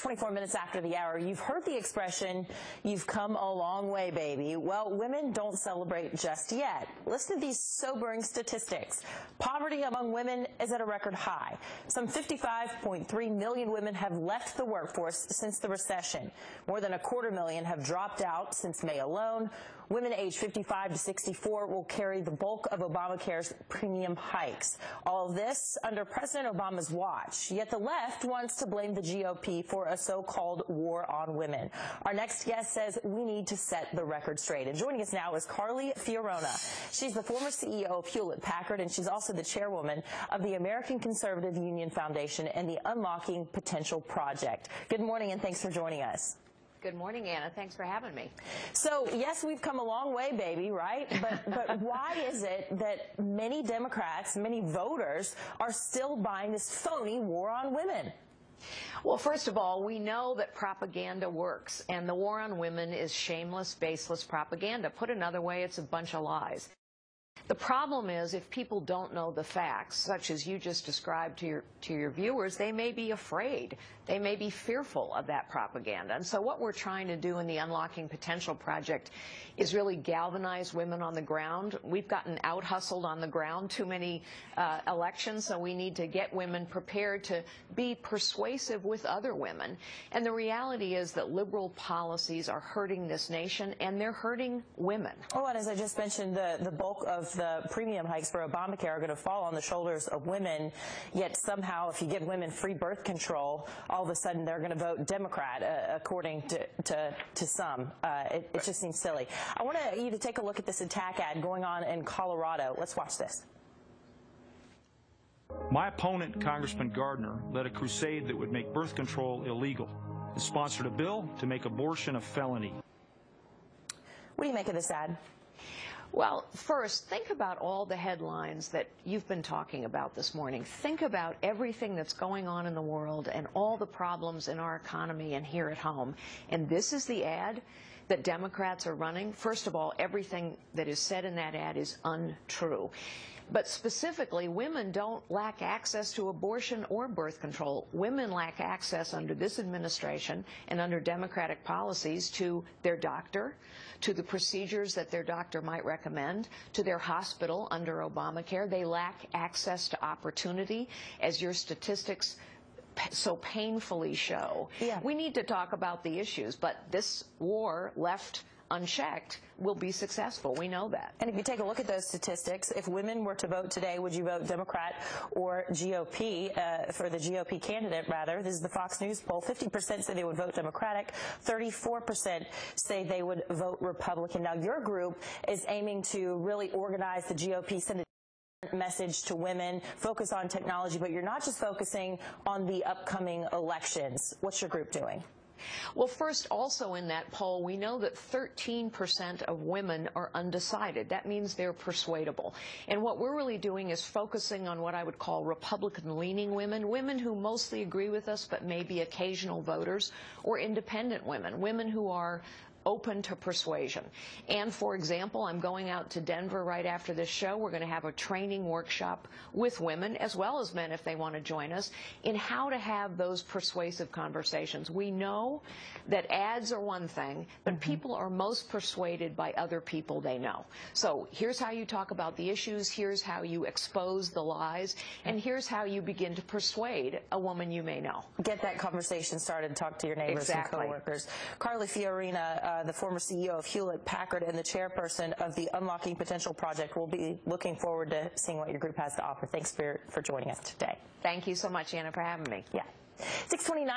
24 minutes after the hour. You've heard the expression, "You've come a long way, baby." Well, women don't celebrate just yet. Listen to these sobering statistics. Poverty among women is at a record high. Some 55.3 million women have left the workforce since the recession. More than 250,000 have dropped out since May alone. Women aged 55 to 64 will carry the bulk of Obamacare's premium hikes. All of this under President Obama's watch. Yet the left wants to blame the GOP for a so-called war on women. Our next guest says we need to set the record straight. And joining us now is Carly Fiorina. She's the former CEO of Hewlett-Packard, and she's also the chairwoman of the American Conservative Union Foundation and the Unlocking Potential Project. Good morning, and thanks for joining us. Good morning, Anna. Thanks for having me. So, yes, we've come a long way, baby, right? But why is it that many Democrats, many voters, are still buying this phony war on women? Well, first of all, we know that propaganda works, and the war on women is shameless, baseless propaganda. Put another way, it's a bunch of lies. The problem is, if people don't know the facts, such as you just described to your viewers, they may be afraid. They may be fearful of that propaganda. And so what we're trying to do in the Unlocking Potential Project is really galvanize women on the ground. We've gotten out-hustled on the ground too many elections, so we need to get women prepared to be persuasive with other women. And the reality is that liberal policies are hurting this nation, and they're hurting women. Oh, and as I just mentioned, the bulk of the premium hikes for Obamacare are going to fall on the shoulders of women, yet somehow if you give women free birth control, all of a sudden they're going to vote Democrat, according to some. It just seems silly. I want you to take a look at this attack ad going on in Colorado. Let's watch this. My opponent, Congressman Gardner, led a crusade that would make birth control illegal and sponsored a bill to make abortion a felony. What do you make of this ad? Well, first, think about all the headlines that you've been talking about this morning. Think about everything that's going on in the world and all the problems in our economy and here at home. And this is the ad that Democrats are running. First of all, everything that is said in that ad is untrue. But specifically, women don't lack access to abortion or birth control. Women lack access under this administration and under Democratic policies to their doctor, to the procedures that their doctor might recommend, to their hospital under Obamacare. They lack access to opportunity, as your statistics so painfully show. Yeah. We need to talk about the issues, but this war left unchecked will be successful. We know that. And if you take a look at those statistics, if women were to vote today, would you vote Democrat or GOP, for the GOP candidate, rather? This is the Fox News poll. 50% say they would vote Democratic. 34% say they would vote Republican. Now, your group is aiming to really organize the GOP, send a message to women, focus on technology, but you're not just focusing on the upcoming elections. What's your group doing? Well, first, also in that poll, we know that 13% of women are undecided. That means they're persuadable. And what we're really doing is focusing on what I would call Republican-leaning women, women who mostly agree with us but may be occasional voters, or independent women, women who are open to persuasion. And for example, I'm going out to Denver right after this show. We're going to have a training workshop with women as well as men if they want to join us in how to have those persuasive conversations. We know that ads are one thing, but people are most persuaded by other people they know. So here's how you talk about the issues, here's how you expose the lies, and here's how you begin to persuade a woman you may know. Get that conversation started, talk to your neighbors and coworkers. Carly Fiorina, the former CEO of Hewlett-Packard and the chairperson of the Unlocking Potential Project. We'll be looking forward to seeing what your group has to offer. Thanks for joining us today. Thank you so much, Anna, for having me. Yeah. 6:29.